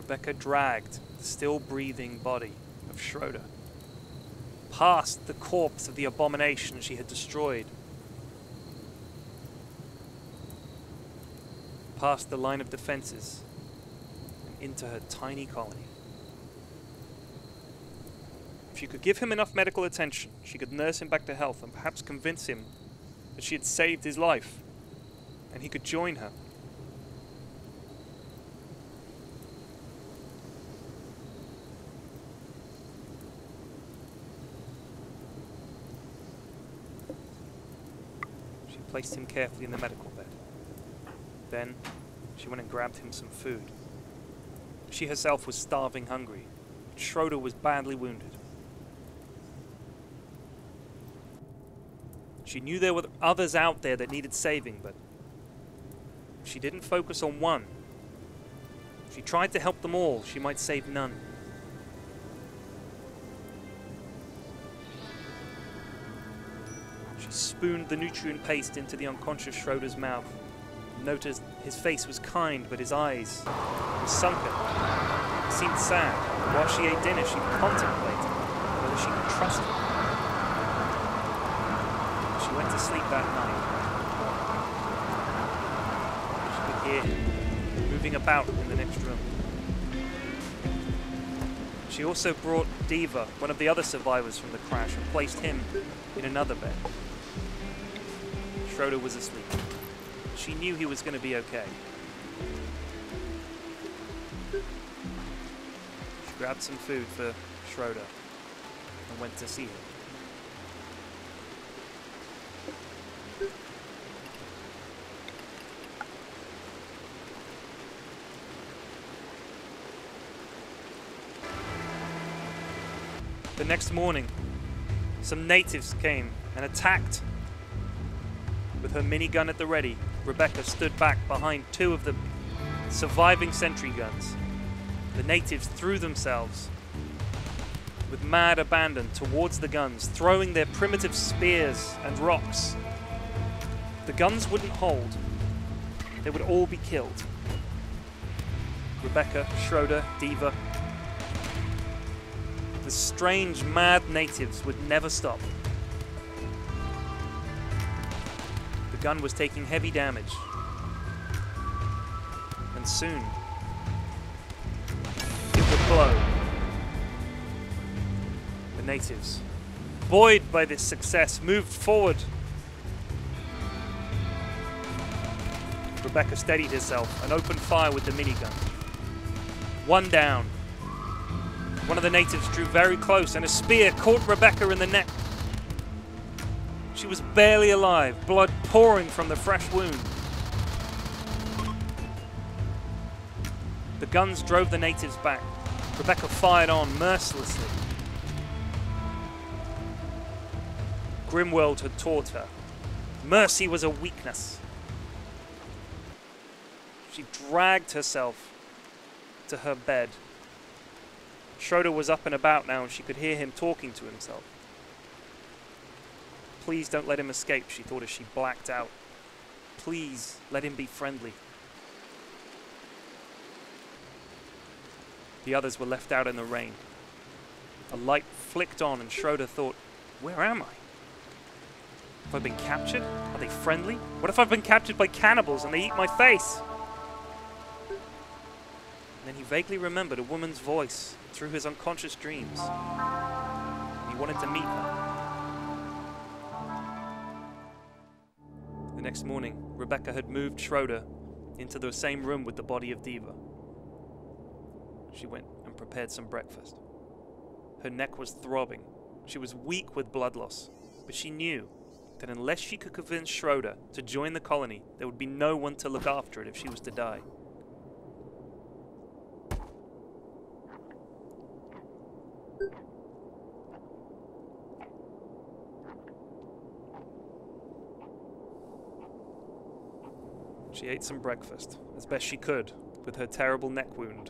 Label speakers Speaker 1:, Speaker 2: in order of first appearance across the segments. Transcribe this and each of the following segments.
Speaker 1: Rebecca dragged the still breathing body of Schroeder past the corpse of the abomination she had destroyed, past the line of defenses, and into her tiny colony. If she could give him enough medical attention, she could nurse him back to health and perhaps convince him that she had saved his life, and he could join her. She placed him carefully in the medical bed. Then she went and grabbed him some food. She herself was starving hungry. Schroeder was badly wounded. She knew there were others out there that needed saving, but she didn't focus on one. If she tried to help them all, she might save none. She spooned the nutrient paste into the unconscious Schroeder's mouth. Noticed his face was kind, but his eyes were sunken. He seemed sad. While she ate dinner, she contemplated whether she could trust him. She went to sleep that night. She could hear him moving about in the next room. She also brought Diva, one of the other survivors from the crash, and placed him in another bed. Schroeder was asleep. She knew he was going to be okay. She grabbed some food for Schroeder and went to see him. The next morning, some natives came and attacked. With her minigun at the ready, Rebecca stood back behind two of the surviving sentry guns. The natives threw themselves with mad abandon towards the guns, throwing their primitive spears and rocks. The guns wouldn't hold. They would all be killed. Rebecca, Schroeder, Diva. The strange, mad natives would never stop. The gun was taking heavy damage. And soon, it would blow. The natives, buoyed by this success, moved forward. Rebecca steadied herself and opened fire with the minigun. One down. One of the natives drew very close and a spear caught Rebecca in the neck. She was barely alive, blood pouring from the fresh wound. The guns drove the natives back. Rebecca fired on mercilessly. Rimworld had taught her. Mercy was a weakness. She dragged herself to her bed. Schroeder was up and about now and she could hear him talking to himself. Please don't let him escape, she thought as she blacked out. Please let him be friendly. The others were left out in the rain. A light flicked on and Schroeder thought, where am I? Have I been captured? Are they friendly? What if I've been captured by cannibals and they eat my face? And then he vaguely remembered a woman's voice through his unconscious dreams. He wanted to meet her. The next morning, Rebecca had moved Schroeder into the same room with the body of Diva. She went and prepared some breakfast. Her neck was throbbing. She was weak with blood loss, but she knew that unless she could convince Schroeder to join the colony, there would be no one to look after it if she was to die. She ate some breakfast, as best she could, with her terrible neck wound.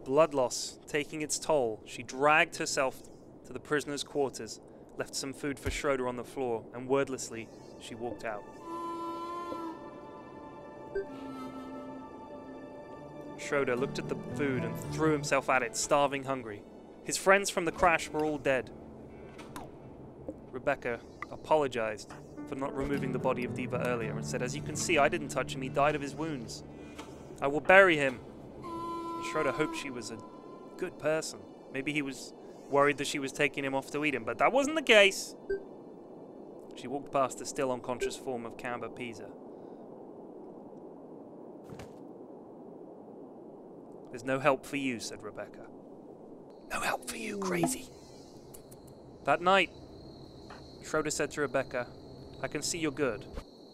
Speaker 1: Blood loss taking its toll, she dragged herself to the prisoner's quarters, left some food for Schroeder on the floor, and wordlessly, she walked out. Schroeder looked at the food and threw himself at it, starving hungry. His friends from the crash were all dead. Rebecca apologized for not removing the body of Diva earlier and said, "As you can see, I didn't touch him. He died of his wounds. I will bury him." And Schroeder hoped she was a good person. Maybe he was worried that she was taking him off to eat him, but that wasn't the case. She walked past the still unconscious form of Camber Pisa. "There's no help for you," said Rebecca. "No help for you, crazy." That night, Schroeder said to Rebecca, "I can see you're good,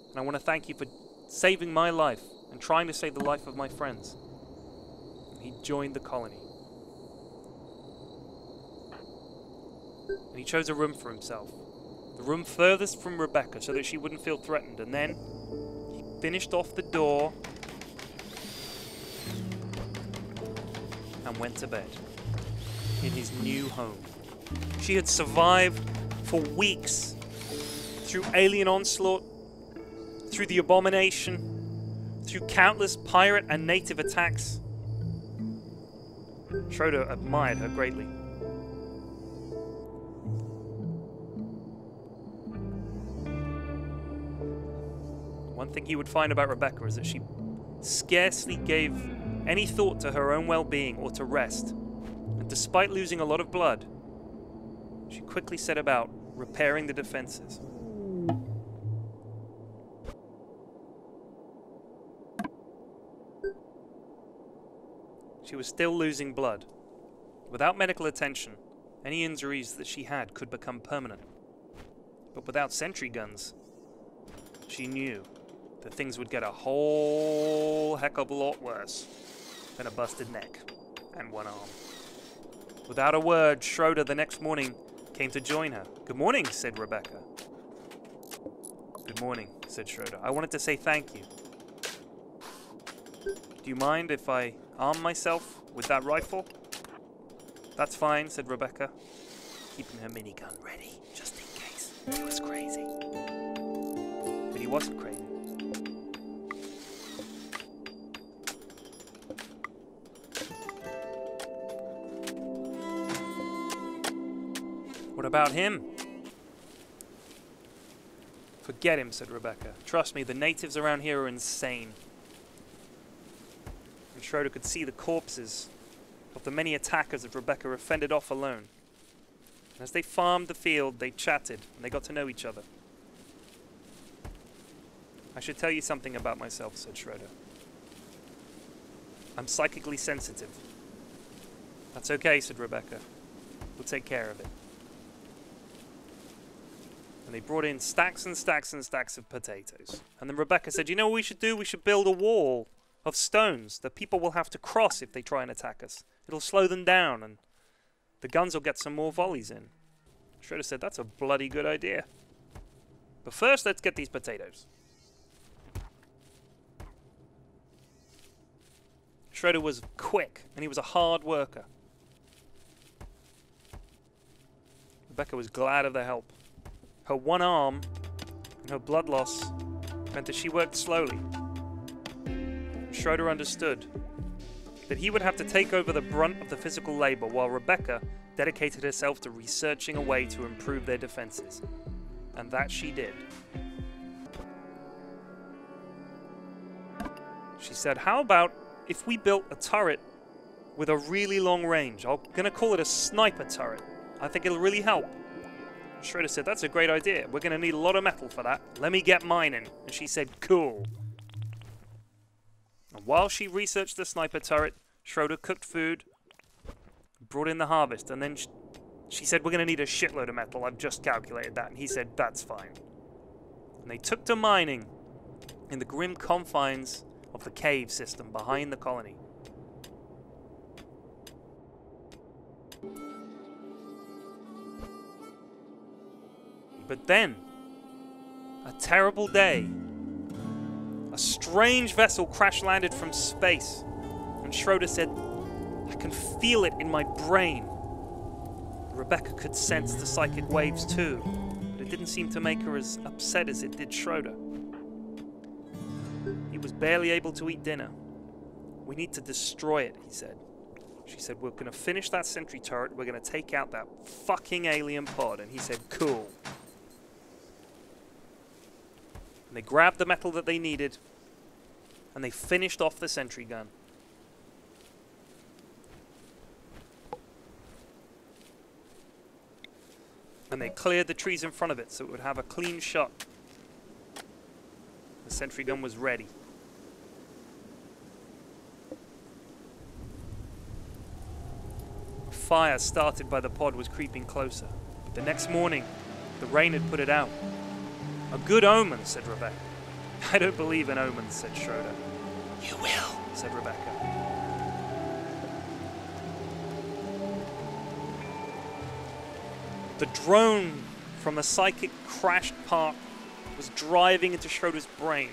Speaker 1: and I want to thank you for saving my life and trying to save the life of my friends." And he joined the colony. And he chose a room for himself. The room furthest from Rebecca so that she wouldn't feel threatened. And then he finished off the door and went to bed in his new home. She had survived for weeks through alien onslaught, through the Abomination, through countless pirate and native attacks. Schroeder admired her greatly. One thing he would find about Rebecca is that she scarcely gave any thought to her own well-being or to rest. And despite losing a lot of blood, she quickly set about repairing the defenses. She was still losing blood. Without medical attention, any injuries that she had could become permanent. But without sentry guns, she knew that things would get a whole heck of a lot worse than a busted neck and one arm. Without a word, Schroeder the next morning came to join her. "Good morning," said Rebecca. "Good morning," said Schroeder. "I wanted to say thank you. Do you mind if I arm myself with that rifle?" "That's fine," said Rebecca, keeping her minigun ready, just in case he was crazy. But he wasn't crazy. "What about him?" "Forget him," said Rebecca. "Trust me, the natives around here are insane." And Schroeder could see the corpses of the many attackers that Rebecca had fended off alone. And as they farmed the field, they chatted, and they got to know each other. "I should tell you something about myself," said Schroeder. "I'm psychically sensitive." "That's okay," said Rebecca. "We'll take care of it." And they brought in stacks and stacks and stacks of potatoes. And then Rebecca said, "You know what we should do? We should build a wall of stones that people will have to cross if they try and attack us. It'll slow them down, and the guns will get some more volleys in." Schroeder said, "That's a bloody good idea. But first, let's get these potatoes." Schroeder was quick, and he was a hard worker. Rebecca was glad of the help. Her one arm and her blood loss meant that she worked slowly. Schroeder understood that he would have to take over the brunt of the physical labor while Rebecca dedicated herself to researching a way to improve their defenses. And that she did. She said, "How about if we built a turret with a really long range? I'm going to call it a sniper turret. I think it'll really help." Schroeder said, "That's a great idea. We're going to need a lot of metal for that. Let me get mining." And she said, "Cool." And while she researched the sniper turret, Schroeder cooked food, brought in the harvest, and then she said, "We're going to need a shitload of metal. I've just calculated that." And he said, "That's fine." And they took to mining in the grim confines of the cave system behind the colony. But then, a terrible day, a strange vessel crash-landed from space, and Schroeder said, "I can feel it in my brain." Rebecca could sense the psychic waves too, but it didn't seem to make her as upset as it did Schroeder. He was was barely able to eat dinner. We need to destroy it, he said. She said, we're going to finish that sentry turret. We're going to take out that fucking alien pod. And he said, cool. And they grabbed the metal that they needed. And they finished off the sentry gun. And they cleared the trees in front of it so it would have a clean shot. The sentry gun was ready. Fire started by the pod was creeping closer. The next morning, the rain had put it out. A good omen, said Rebecca. I don't believe in omens, said Schroeder. You will, said Rebecca. The drone from the psychic crashed part was driving into Schroeder's brain.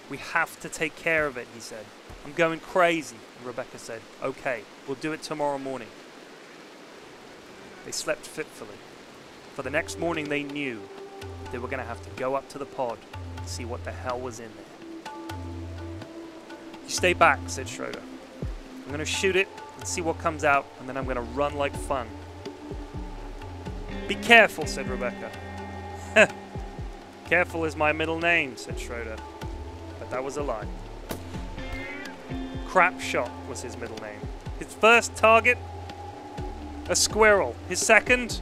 Speaker 1: We have to take care of it, he said. I'm going crazy, and Rebecca said, okay, we'll do it tomorrow morning. They slept fitfully. For the next morning they knew they were going to have to go up to the pod and see what the hell was in there. You stay back, said Schroeder. I'm going to shoot it and see what comes out, and then I'm going to run like fun. Be careful, said Rebecca. Careful is my middle name, said Schroeder. But that was a lie. Crap Shot was his middle name. His first target, a squirrel. His second,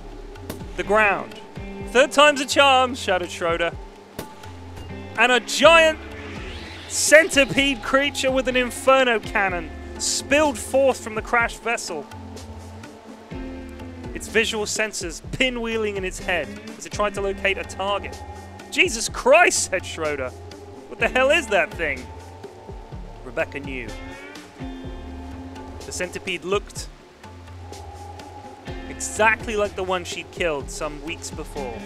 Speaker 1: the ground. Third time's a charm, shouted Schroeder. And a giant centipede creature with an inferno cannon spilled forth from the crashed vessel. Its visual sensors pinwheeling in its head as it tried to locate a target. Jesus Christ, said Schroeder. What the hell is that thing? Rebecca knew. The centipede looked exactly like the one she'd killed some weeks before.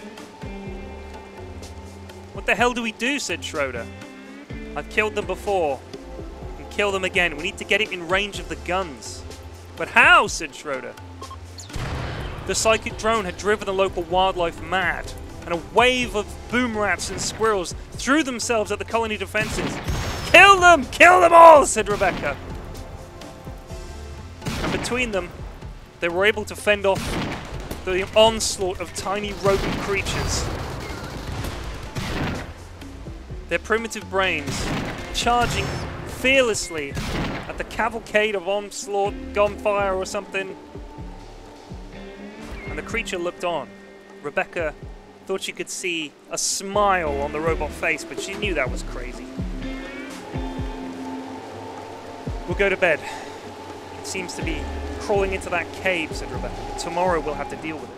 Speaker 1: What the hell do we do, said Schroeder. I've killed them before. And kill them again. We need to get it in range of the guns. But how, said Schroeder. The psychic drone had driven the local wildlife mad, and a wave of boom rats and squirrels threw themselves at the colony defenses. Kill them! Kill them all! Said Rebecca. And between them, they were able to fend off the onslaught of tiny rodent creatures. Their primitive brains charging fearlessly at the cavalcade of onslaught, gunfire or something. And the creature looked on. Rebecca thought she could see a smile on the robot face, but she knew that was crazy. We'll go to bed. It seems to be crawling into that cave, said Rebecca. Tomorrow we'll have to deal with it.